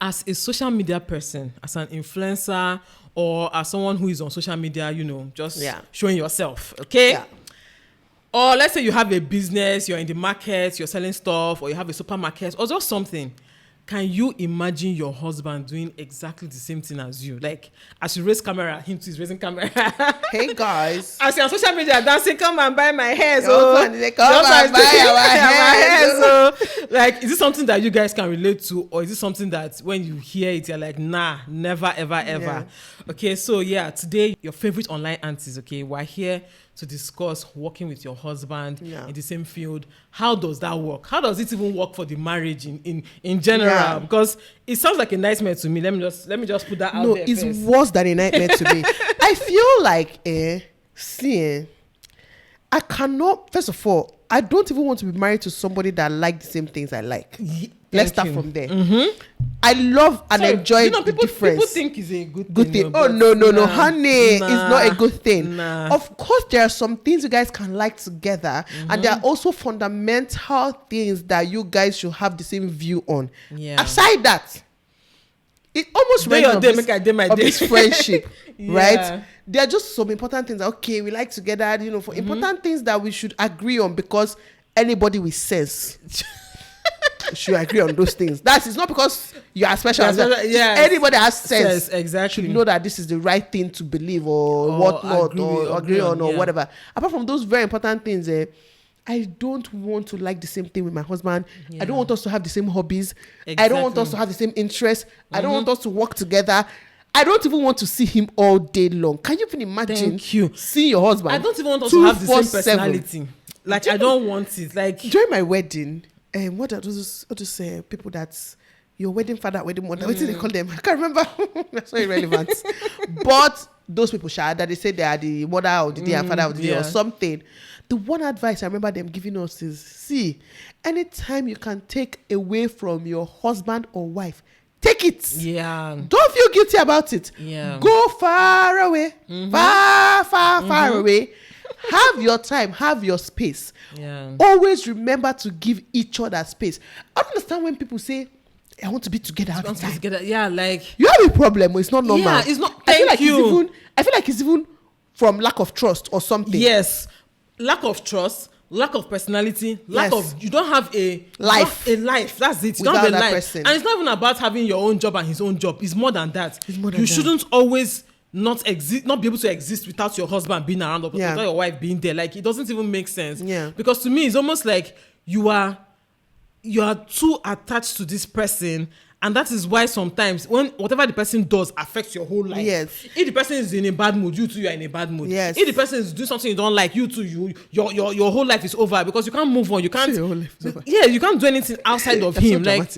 as a social media person, as an influencer, or as someone who is on social media, just showing yourself, okay? Yeah. Or let's say you have a business, you're in the market, you're selling stuff, or you have a supermarket, or just something. Can you imagine your husband doing exactly the same thing as you? Like, as you raise camera, him too is raising camera. Hey guys. As you're on social media dancing, come and buy my hair. Come and buy our hair. So, like, is this something that you guys can relate to? Or is it something that when you hear it, you're like, nah, never, ever, ever. Yeah. Okay, so today, your favorite online aunties, okay, we're here to discuss working with your husband in the same field. How does that work? How does it even work for the marriage in general? Yeah. Because it sounds like a nightmare to me. Let me just put that out there. No, it's worse than a nightmare to me. I feel like I cannot. First of all, I don't even want to be married to somebody that likes the same things I like. Let's start from there. Mm-hmm. I love and enjoy the difference. People think it's a good thing. Oh, no, honey. It's not a good thing. Of course, there are some things you guys can like together. Mm-hmm. And there are also fundamental things that you guys should have the same view on. Yeah. Aside that, it almost reminds of this friendship, right? There are just some important things. Okay, we like together, for important things that we should agree on, because anybody with sense should agree on those things. It's not because you are special. Anybody has sense. Exactly. Should know that this is the right thing to believe or whatnot, or agree on or whatever. Apart from those very important things, I don't want to like the same thing with my husband. I don't want us to have the same hobbies. I don't want us to have the same interests. I don't want us to work together. I don't even want to see him all day long. Can you even imagine seeing your husband? I don't even want us to have the same personality. Like, I don't want it. Like, during my wedding, what are those people that's your wedding father, wedding mother? What do they call them? I can't remember. That's so irrelevant. But those people, that they say they are the mother of the day and father of the day or something. The one advice I remember them giving us is, see, anytime you can take away from your husband or wife, take it. Yeah. Don't feel guilty about it. Yeah. Go far away. Mm-hmm. Far away. Have your time. Have your space. Yeah. Always remember to give each other space. I don't understand when people say, I want to be together all the time. Yeah, like, you have a problem. It's not normal. Yeah, it's not. I feel like it's even from lack of trust or something. Yes. Lack of trust, lack of personality, you don't have a life. That's it. You don't have a life. Person. And it's not even about having your own job and his own job. It's more than that. You shouldn't always not be able to exist without your husband being around or without your wife being there. Like, it doesn't even make sense. Yeah. Because to me, it's almost like you are too attached to this person. And that is why sometimes when whatever the person does affects your whole life. Yes. If the person is in a bad mood, you too, you are in a bad mood. Yes. If the person is doing something you don't like, you too, your whole life is over, because you can't move on. You can't. Your whole life is over. Yeah, you can't do anything outside of him. So like,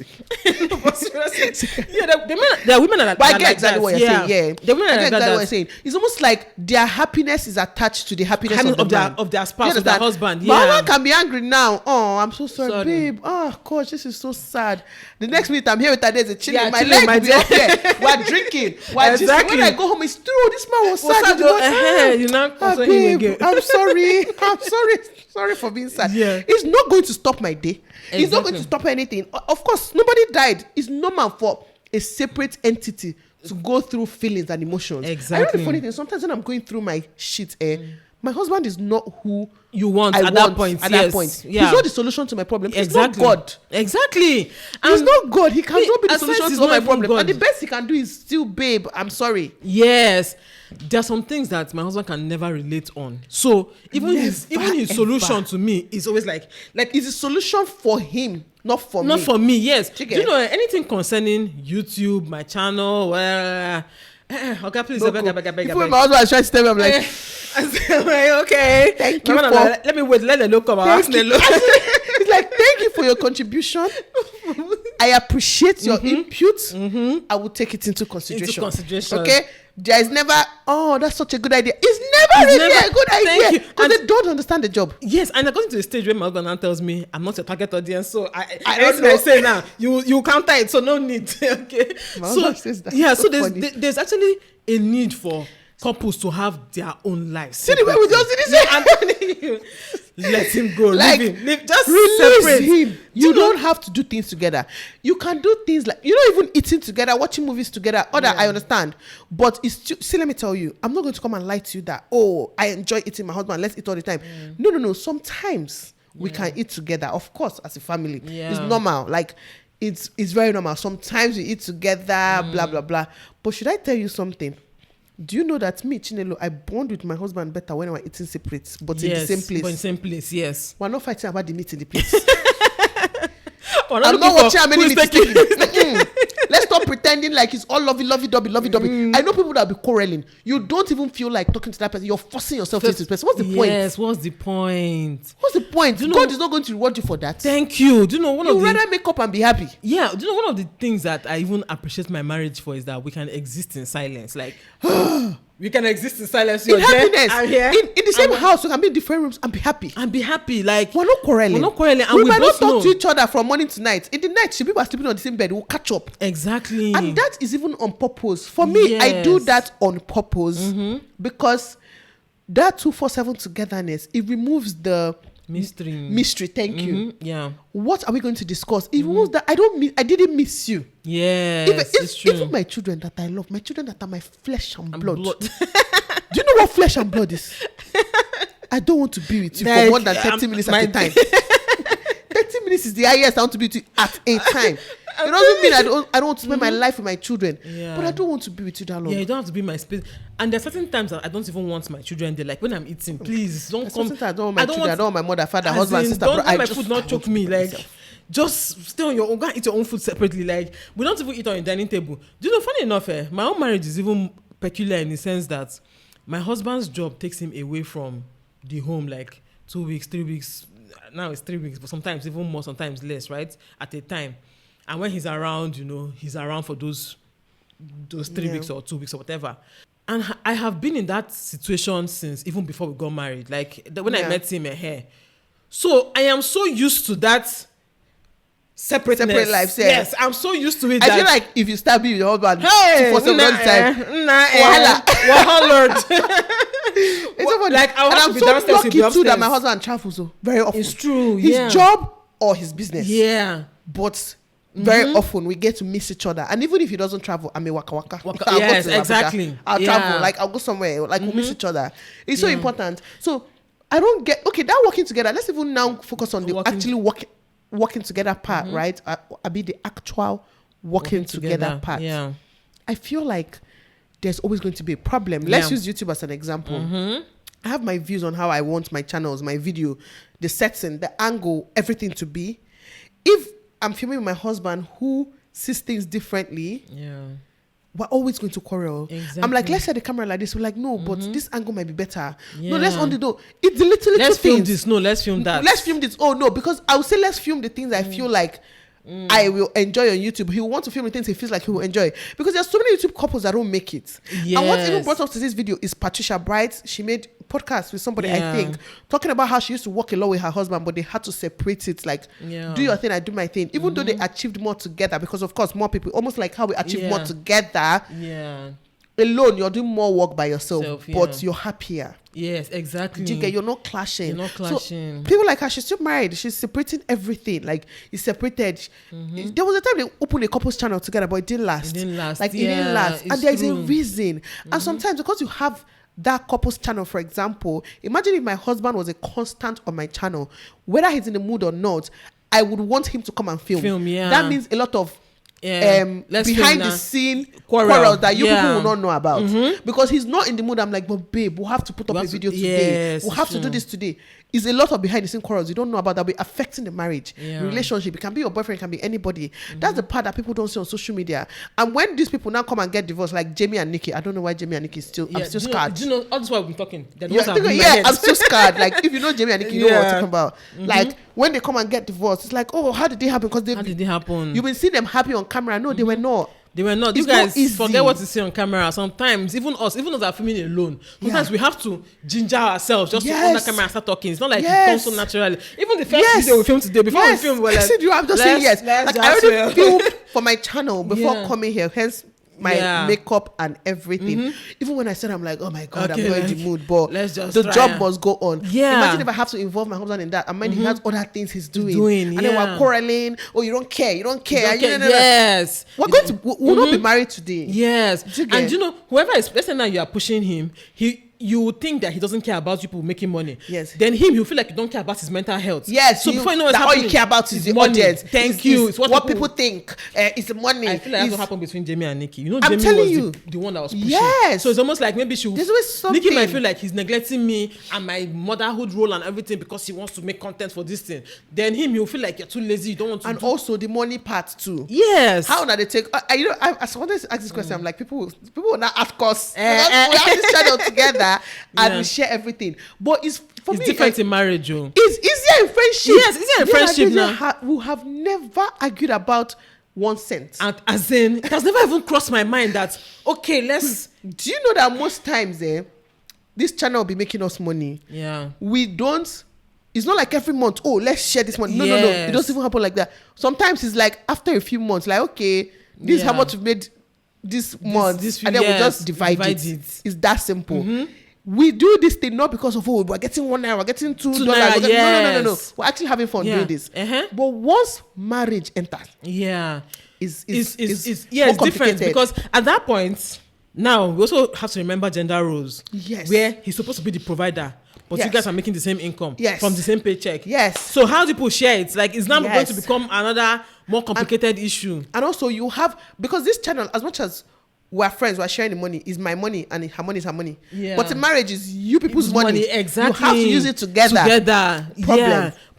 no, but seriously, there are women that. But I get exactly what you're saying. Yeah, the women that what you're saying. It's almost like their happiness is attached to the happiness of their spouse, of their husband. Yeah. My husband can be angry now. Oh, I'm so sorry, babe. Oh gosh, this is so sad. The next minute I'm here with her, there's a chilling. My leg will be up there. We're drinking. When I go home, it's true. This man was sad. You know, babe, I'm sorry. I'm sorry for being sad. Yeah. It's not going to stop my day. Exactly. It's not going to stop anything. Of course, nobody died. It's normal for a separate entity to go through feelings and emotions. Exactly. I know the funny thing. Sometimes when I'm going through my shit, my husband is not who you want at that point. That point. Yeah. He's not the solution to my problem. Exactly. He's not God. Exactly. He's not God. He cannot be the solution to all my problem. God. And the best he can do is still, babe, I'm sorry. Yes. There are some things that my husband can never relate on. So even his solution to me is always like it's a solution for him, not for me. Not for me, yes. Do you know anything concerning YouTube, my channel, okay, please, I beg. Before my husband is trying to tell me, I'm like, okay. Thank you let me wait, let the look come. It's like, thank you for your contribution. I appreciate your input. Mm-hmm. I will take it into consideration. Okay? There is never, that's such a good idea. It's never really a good idea. Because they don't understand the job. Yes, and according to the stage where my husband now tells me, I'm not your target audience, so I don't know. I say now, you counter it, so no need. Okay? My husband says that. Yeah, so there's actually a need for couples to have their own lives. See the way we just did this? let him go. Like, leave him. Just release separate him. You don't have to do things together. You can do things like, even eating together, watching movies together. That I understand. But it's still, see, let me tell you, I'm not going to come and lie to you that, I enjoy eating my husband, let's eat all the time. No. Sometimes we can eat together, of course, as a family. It's normal. Like, it's very normal. Sometimes we eat together, blah, blah, blah. But should I tell you something? Do you know that me, Chinelo, I bond with my husband better when we're eating separate, but in the same place? But in the same place, yes. We're not fighting about the meat in the place. I'm not watching how many meat is Let's stop pretending like it's all lovey dovey. I know people that will be quarreling. You don't even feel like talking to that person. You're forcing yourself to this person. What's the point? Yes, what's the point? God is not going to reward you for that. Thank you. Do you know you rather make up and be happy? Yeah. Do you know one of the things that I even appreciate my marriage for is that we can exist in silence. Like, we can exist in silence. In happiness. In the same house, we can be in different rooms and be happy. Like, we're not quarreling. And we might not talk to each other from morning to night. In the night, people are sleeping on the same bed. We'll catch up. Exactly. And that is even on purpose. For me, I do that on purpose because that 2-4-7 togetherness, it removes the mystery. Thank you. Yeah. What are we going to discuss? It removes that I didn't miss you. Yes. It's true. Even my children that I love, my children that are my flesh and blood. Do you know what flesh and blood is? I don't want to be with you for more than 30 minutes at a time. 30 minutes is the highest I want to be with you at a time. It doesn't mean I don't want to spend my life with my children. But I don't want to be with you that long. Yeah, you don't have to be my space. And there are certain times that I don't even want my children there. Like when I'm eating, please don't come. I don't want my children. I don't want my mother, father, husband, sister, brother. Don't let my food not choke me. Like, just stay on your own. Go and eat your own food separately. Like, we don't even eat on a dining table. Do you know, funny enough, my own marriage is even peculiar in the sense that my husband's job takes him away from the home like 2 weeks, 3 weeks. Now it's 3 weeks, but sometimes even more, sometimes less, right? At a time. And when he's around, he's around for those 3 weeks or 2 weeks or whatever. And I have been in that situation since even before we got married. Like when I met him here. So I am so used to that separate lives. Yes, I'm so used to it. I feel like if you start being your husband for some long time, like I'm so lucky too that my husband travels very often. It's true. His job or his business. Yeah, but very often we get to miss each other, and even if he doesn't travel, I'm a waka. Yes, exactly. I'll travel, like I'll go somewhere, like we'll miss each other. It's so important. So I don't get that working together. Let's even now focus on the actually working together part, right? I be the actual working together part. Yeah, I feel like there's always going to be a problem. Let's use YouTube as an example. I have my views on how I want my channels, my video, the setting, the angle, everything to be. If I'm filming with my husband who sees things differently, we're always going to quarrel. Exactly. I'm like, let's set the camera like this. We're like, no, but this angle might be better. No, let's only do it's the little let's film things. This. No, let's film that. Let's film this. Oh no, because I would say let's film the things I feel like I will enjoy on YouTube. He will want to film the things he feels like he will enjoy. Because there's so many YouTube couples that don't make it. Yes. And what even brought us to this video is Patricia Bright. She made podcast with somebody, I think, talking about how she used to work a lot with her husband, but they had to separate it. Like, do your thing, I do my thing. Even though they achieved more together, because of course more people, almost like how we achieve more together. Yeah. Alone, you're doing more work by yourself, but you're happier. Yes, exactly. You're not clashing. So people like her, she's still married. She's separating everything. Like, it's separated. There was a time they opened a couple's channel together, but it didn't last. It didn't last. Like, it didn't last. And there's a reason. And sometimes because you have that couple's channel, for example, imagine if my husband was a constant on my channel, whether he's in the mood or not, I would want him to come and film. That means a lot of behind the scene quarrels that you people will not know about, because he's not in the mood. I'm like, but babe, we'll have to put up a video today. We'll have to do this today. It's a lot of behind the scene quarrels you don't know about that will be affecting the marriage, relationship. It can be your boyfriend, it can be anybody. That's the part that people don't see on social media. And when these people now come and get divorced, like Jamie and Nikki, I don't know why Jamie and Nikki is still. I'm still scared. Do you know all this while we've been talking? I'm still scared. Like, if you know Jamie and Nikki, you know what I'm talking about. Like, when they come and get divorced, it's like, oh, how did they happen? Because how did they happen? You've been seeing them happy on camera. No, they were not. They were not. These guys forget what to see on camera. Sometimes, even us are filming alone. Sometimes we have to ginger ourselves just to on the camera and start talking. It's not like it comes so naturally. Even the first video we filmed today, before we filmed, we're like, I'm just saying yes. Like, I already filmed for my channel before coming here. Hence, my makeup and everything. Even when I said, I'm like, oh my God, I'm not in the mood, but the job must go on. Imagine if I have to involve my husband in that. I mean, he has other things he's doing. And then we're quarreling. Oh, you don't care. Yes. We'll not be married today. Yes. And whoever is, let's say now you are pushing him, you would think that he doesn't care about people making money. Yes. Then you feel like you don't care about his mental health. Yes. So before you know what's happening, all you care about is the money. Audience. Thank you. It's what people think. It's the money. I feel like that's what happened between Jamie and Nikki. I'm Jamie telling was the one that was pushing. Yes. So it's almost like maybe there's always something. Nikki might feel like he's neglecting me and my motherhood role and everything because he wants to make content for this thing. Then he'll feel like you're too lazy. You don't want to. And also the money part too. Yes. How do they take? I wanted to ask this question. I'm like, people will not ask us. We have this channel together and we share everything. But it's different in marriage, Joe. It's easier in friendship. Yes, easier in friendship now. We have never argued about 1 cent. And as in, it has never even crossed my mind that, okay, let's... Do you know that most times, this channel will be making us money? Yeah. We don't... It's not like every month, oh, let's share this money. No. It doesn't even happen like that. Sometimes it's like after a few months, like, okay, this is how much we've made this month. And then we just divide it. It's that simple. We do this thing not because of, we're getting $1, we're getting $2. No. We're actually having fun doing this. But once marriage enters, it's different because at that point, now we also have to remember gender roles. Yes. Where he's supposed to be the provider, but you guys are making the same income from the same paycheck. Yes. So how do people share it? Like, it's now going to become another more complicated issue. And also you have, because this channel, as much as we're friends, we're sharing the money, is my money and her money is her money. Yeah. But in marriage is you people's money. Exactly. You have to use it together.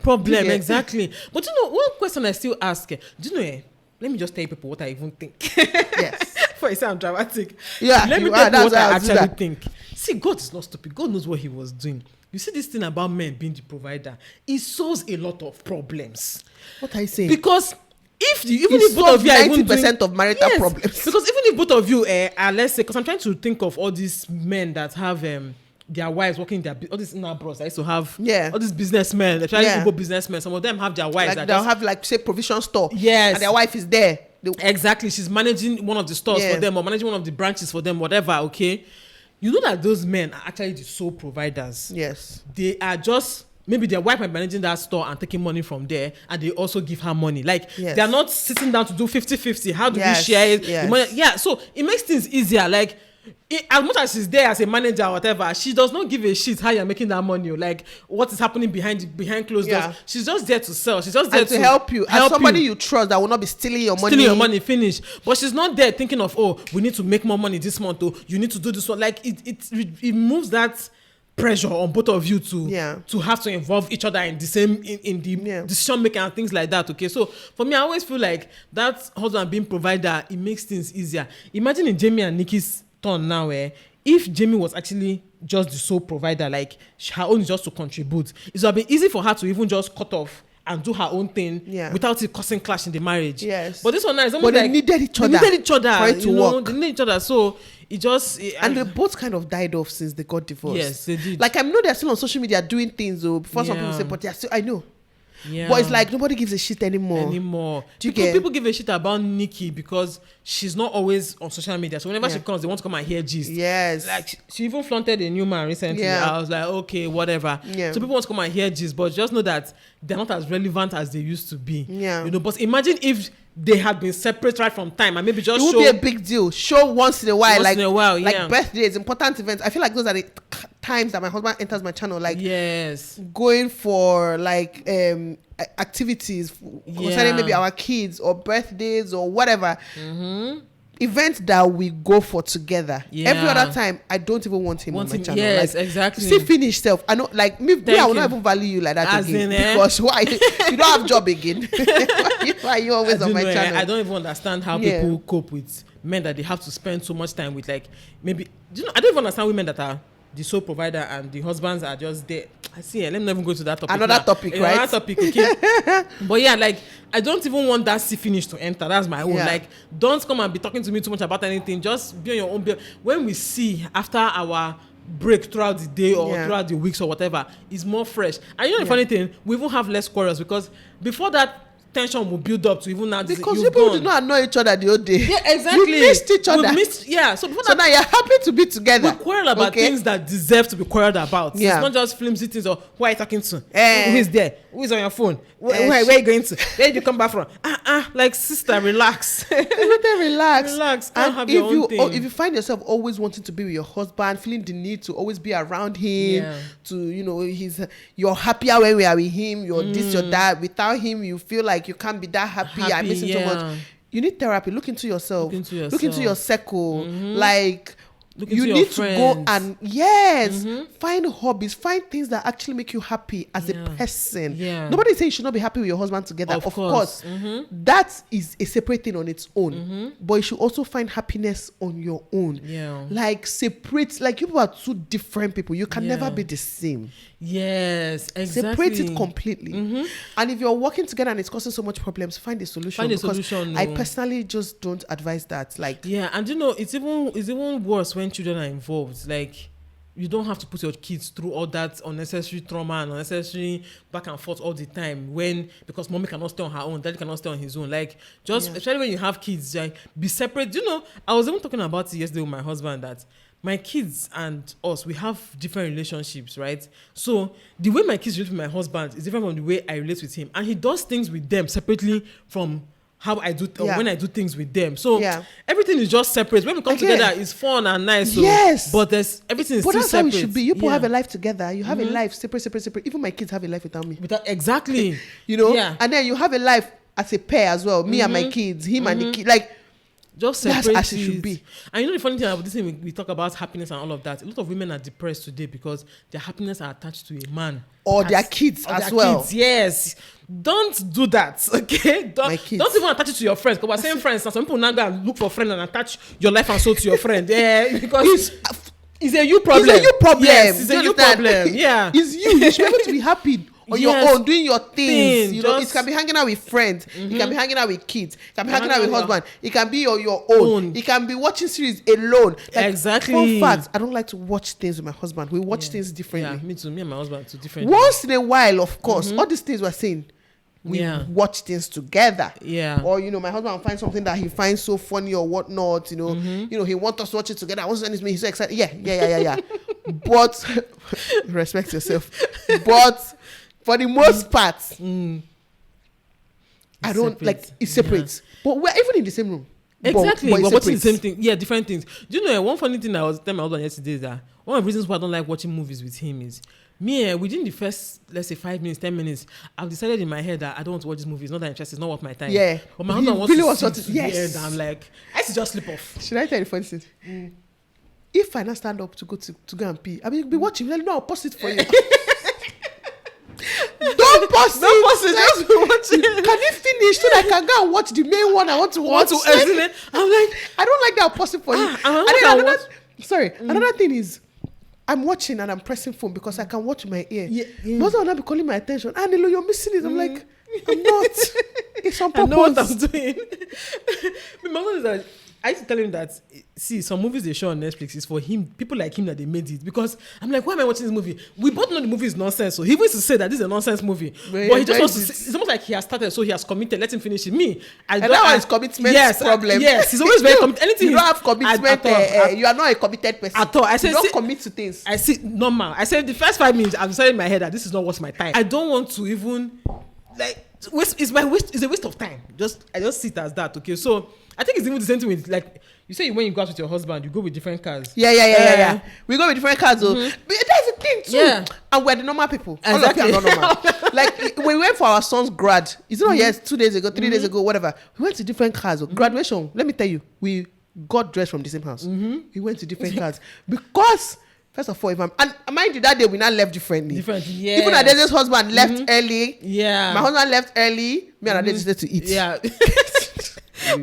Problem. Exactly. But one question I still ask, let me just tell you people what I even think. Yes. For it sound dramatic. Yeah. Let me tell you what I actually think. See, God is not stupid. God knows what he was doing. You see this thing about men being the provider, it solves a lot of problems. What are you saying? Because even if both of you are 90% of marital problems. Because even if both of you are, let's say, because I'm trying to think of all these men that have their wives working all these inner bros. I used to have all these businessmen, especially businessmen. Some of them have their wives. Like they'll have say provision store. Yes. And their wife is there. Exactly. She's managing one of the stores for them or managing one of the branches for them, whatever, okay? You know that those men are actually the sole providers. Yes. They are just... Maybe their wife might be managing that store and taking money from there, and they also give her money. Like, they're not sitting down to do 50-50. How do we share it? Yes. So it makes things easier. Like, as much as she's there as a manager or whatever, she does not give a shit how you're making that money or like what is happening behind closed doors. She's just there to sell. She's just there to help you. As somebody you trust that will not be stealing your money. Finish. But she's not there thinking of, we need to make more money this month. You need to do this one. Like, it moves that pressure on both of you to have to involve each other in the same in the decision making and things like that. Okay, so for me, I always feel like that husband being provider, it makes things easier. Imagine in Jamie and Nikki's turn now, if Jamie was actually just the sole provider, like her own is just to contribute, it would have been easy for her to even just cut off and do her own thing without it causing clash in the marriage. Yes. But this one now is almost like they needed each other for it to work. They needed each other, so it just... and they both kind of died off since they got divorced. Yes, they did. Like, I know they're still on social media doing things, before some people say, but they're still... I know. Yeah. But it's like nobody gives a shit anymore. People give a shit about Nikki because she's not always on social media. So whenever she comes, they want to come and hear gist. Yes. Like she even flaunted a new man recently. Yeah. I was like, okay, whatever. Yeah. So people want to come and hear gist, but just know that they're not as relevant as they used to be. Yeah. But imagine if they had been separate right from time and maybe just it would be a big deal. Show once in a while. Like birthdays, important events. I feel like those are the times that my husband enters my channel. Like going for like activities concerning maybe our kids or birthdays or whatever. Events that we go for together. Every other time, I don't even want him on my channel. Yes, like, exactly. See, finish self. I know, like me, I will not even value you like that again. Because why you don't have job again? why are you always on my channel? I don't even understand how people cope with men that they have to spend so much time with. Like maybe I don't even understand women that are the sole provider and the husbands are just there. I see. Let me not even go to that topic. Another topic, right? Another topic, okay. But yeah, like I don't even want that see finish to enter. That's my own. Like, don't come and be talking to me too much about anything. Just be on your own. When we see after our break throughout the day or throughout the weeks or whatever, it's more fresh. And you know the funny thing, we even have less quarrels because before that tension will build up to even now. Because people did not annoy each other the whole day. Yeah, exactly. You missed each other. So now you're happy to be together. We quarrel about things that deserve to be quarreled about. Yeah. It's not just flimsy things or who are you talking to? Who is there? Who is on your phone? Where are you going to? Where did you come back from? Like sister, relax. Relax. Can't have your own thing. If you find yourself always wanting to be with your husband, feeling the need to always be around him, to you're happier when we are with him, you're this, you're that. Without him, you feel like you can't be that happy. I miss him so much. You need therapy. Look into yourself. Look into your circle. Like, you need to go and find hobbies, find things that actually make you happy as a person. Nobody is saying you should not be happy with your husband together. Of course. That is a separate thing on its own. But you should also find happiness on your own. Like, separate, like, you are two different people. You can never be the same. Yes, exactly. Separate it completely. And if you're working together and it's causing so much problems, find a solution. I personally just don't advise that. Like, and it's even worse when children are involved. Like, you don't have to put your kids through all that unnecessary trauma and unnecessary back and forth all the time because mommy cannot stay on her own, daddy cannot stay on his own. Like, especially when you have kids, like, be separate. I was even talking about it yesterday with my husband that my kids and us, we have different relationships, right? So the way my kids relate with my husband is different from the way I relate with him. And he does things with them separately from how I do when I do things with them. So everything is just separate. When we come together, it's fun and nice. So, but everything is still separate. But that's how it should be. You people have a life together. You have a life separate. Even my kids have a life without me. Exactly. And then you have a life as a pair as well. Me and my kids, him and the kids. Like, just separate. That's as it should be. And the funny thing about this thing, we talk about happiness and all of that. A lot of women are depressed today because their happiness are attached to a man. Or their kids as well. Kids, yes. Don't do that, okay? Don't even attach it to your friends. Because we're saying friends. Now, some people now go and look for a friend and attach your life and soul to your friend. Yeah, because it's a you problem. It's a you problem. Yes, it's a you problem. Yeah. It's you. You should be able to be happy on your own, doing your things. It can be hanging out with friends. It can be hanging out with kids. It can be hanging out with husband. It can be on your own. It can be watching series alone. Like, exactly. Fun fact, I don't like to watch things with my husband. We watch things differently. Yeah, me too. Me and my husband too different. Once in a while, of course, all these things we're saying, we watch things together. Yeah. Or, my husband will find something that he finds so funny or whatnot, he wants us to watch it together. I want to send me, he's so excited. Yeah. But, respect yourself. But, for the most part, I don't like it's separate. But we're even in the same room. Exactly. We're watching the same thing. Yeah, different things. Do you know one funny thing I was telling my husband yesterday is that one of the reasons why I don't like watching movies with him is within the first, let's say 5 minutes, 10 minutes, I've decided in my head that I don't want to watch this movie. It's not that interesting. It's not worth my time. Yeah. But my husband wants to see it. Yes. And I'm like, I should just slip off. Should I tell you the funny thing? If I not stand up to go and pee, I mean, you'll be watching. No, I'll pause it for you. Don't pause it. Just watch it. Can you finish so that I can go and watch the main one I want to watch? I'm like, I don't like that. I'll pause it for you. Another thing is, I'm watching and I'm pressing phone because I can watch with my ear. Most of them will not be calling my attention. Anilo, you're missing it. I'm like, I'm not. It's on purpose. I know what I'm doing. My mom is like, I used to tell him that, see, some movies they show on Netflix is for him, people like him that they made it. Because I'm like, why am I watching this movie? We both know the movie is nonsense. So he wants to say that this is a nonsense movie. But he just wants to say, it's almost like he has started, so he has committed. Let him finish it. Me, and that is commitment problem. Yes, he's always very committed. Anything you don't have commitment. You are not a committed person. At all. I said, you don't commit to things. I see, normal. I said the first 5 minutes, I've decided in my head that this is not worth my time. I don't want to even, it's a waste of time. I just see it as that, okay? So I think it's even the same thing with, like, you say when you go out with your husband, you go with different cars. Yeah. We go with different cars, though. But that's the thing, too. Yeah. And we're the normal people. Exactly. All of you are not normal. Like, when we went for our son's grad, it's not yes, 2 days ago, 3 days ago, whatever. We went to different cars. Graduation, let me tell you, we got dressed from the same house. We went to different cars. Because, first of all, and mind you, that day we not left differently. Yeah. Even Adeze's husband left early. Yeah. My husband left early. Me and Adeze decided to eat. Yeah.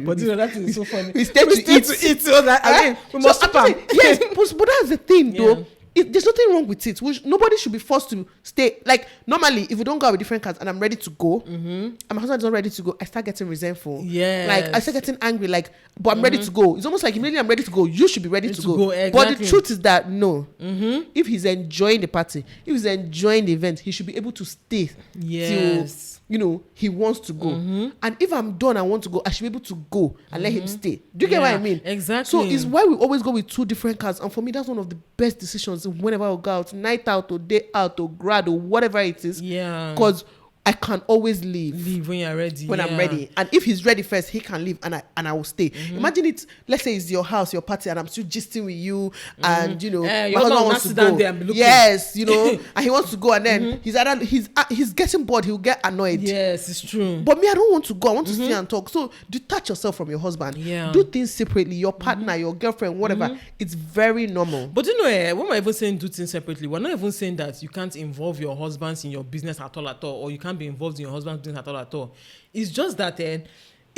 But that is so funny. We stayed to eat. So that we must stop. Yes, but that's the thing, though. there's nothing wrong with it. Nobody should be forced to stay. Like, normally, if we don't go out with different cars and I'm ready to go, and my husband is not ready to go, I start getting resentful. Yes. Like, I start getting angry. Like, but I'm ready to go. It's almost like immediately I'm ready to go, you should be ready to go. Exactly. But the truth is that, no. If he's enjoying the party, if he's enjoying the event, he should be able to stay till, you know, he wants to go. And if I'm done, I want to go, I should be able to go and let him stay. Do you get what I mean? Exactly. So it's why we always go with 2 different cars. And for me, that's one of the best decisions whenever I go out, night out or day out or grad or whatever it is. Yeah. Because I can always leave when you're ready. When I'm ready. And if he's ready first, he can leave and I will stay. Imagine it, let's say it's your house, your party, and I'm still gisting with you and, you know, my husband wants to go. Yes, you know, and he wants to go, and then he's getting bored, he'll get annoyed. Yes, it's true. But me, I don't want to go. I want to stay and talk. So detach yourself from your husband. Yeah. Do things separately. Your partner, your girlfriend, whatever. It's very normal. But you know, when we're even saying do things separately, we're not even saying that you can't involve your husbands in your business at all, or you can't be involved in your husband's business at all. It's just that it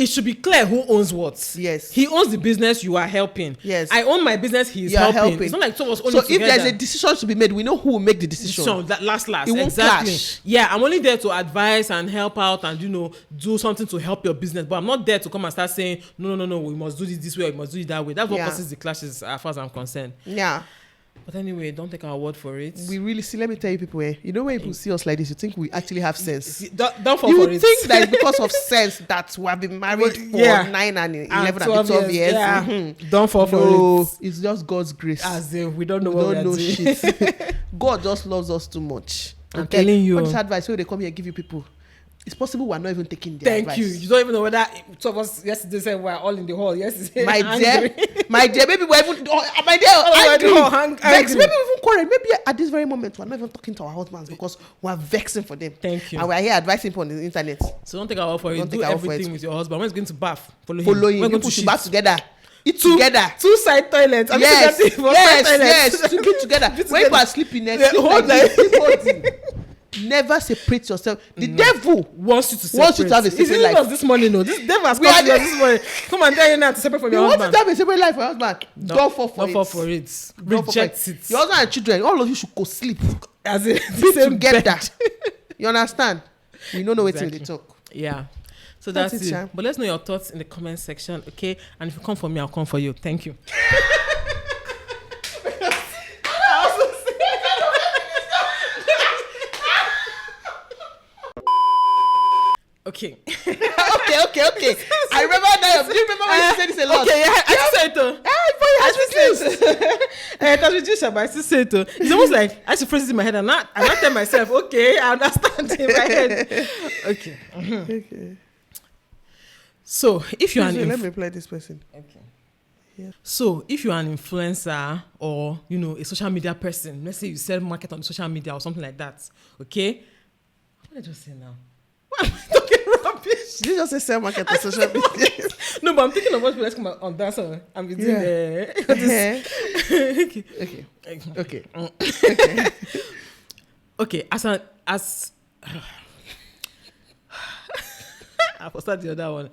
should be clear who owns what. Yes. He owns the business, you are helping. Yes. I own my business, he's helping. It's not like two of us only together. So if there's a decision to be made, we know who will make the decision. So that last. It won't exactly. Clash. Yeah, I'm only there to advise and help out and, you know, do something to help your business. But I'm not there to come and start saying, no, we must do this way, we must do it that way. That's what causes the clashes as far as I'm concerned. Yeah. But anyway, don't take our word for it. We really see. Let me tell you, people. You know, when people see us like this, you think we actually have sense. Don't fall you for it. You think that it's because of sense that we have been married for 9 and 11 and 12 years. Yeah. Don't fall for it. It's just God's grace. As if we don't know what we are doing. Shit. God just loves us too much. I'm telling you. What is advice? When they come here and give you people, it's possible we're not even taking their advice. Thank you. You don't even know whether two of us yesterday said we're all in the hall. Yesterday, my dear, maybe we're even my dear, angry. Maybe we even quarrel. Maybe at this very moment we're not even talking to our husbands because we're vexing for them. Thank you. And we're here advising people on the internet. So don't take our word for it. Do everything with your husband. When he's going to bath, follow him. When going to bath together. Eat together. 2 side toilets. Yes. To get together. When you are sleeping, sleep. Never separate yourself. The devil wants you to have a separate life. This morning, no. This devil has come this morning. Come and tell you now to separate from your husband. You want to have a separate life for your husband. Don't fall for it. Reject it. Your husband and children, all of you should go sleep. As in, be together. You understand? We don't know what they talk. Yeah. So that's it. But let's know your thoughts in the comment section, okay? And if you come for me, I'll come for you. Thank you. Okay. Okay. I remember now. Do you remember when you said this a lot? Okay, yeah, I just said it though. It has reduced, but I still say it though. It's almost like I should phrase it in my head and not tell myself, okay, I understand in my head. Okay. Okay. So, if you're let me play this person. Okay. Yeah. So, if you're an influencer or, you know, a social media person, let's say you sell market on social media or something like that, okay? What did I just say now? What am I talking rubbish? Did you just say sell market on social media? No, but I'm thinking of what let's come on that song. I'm doing Okay. As I will start the other one.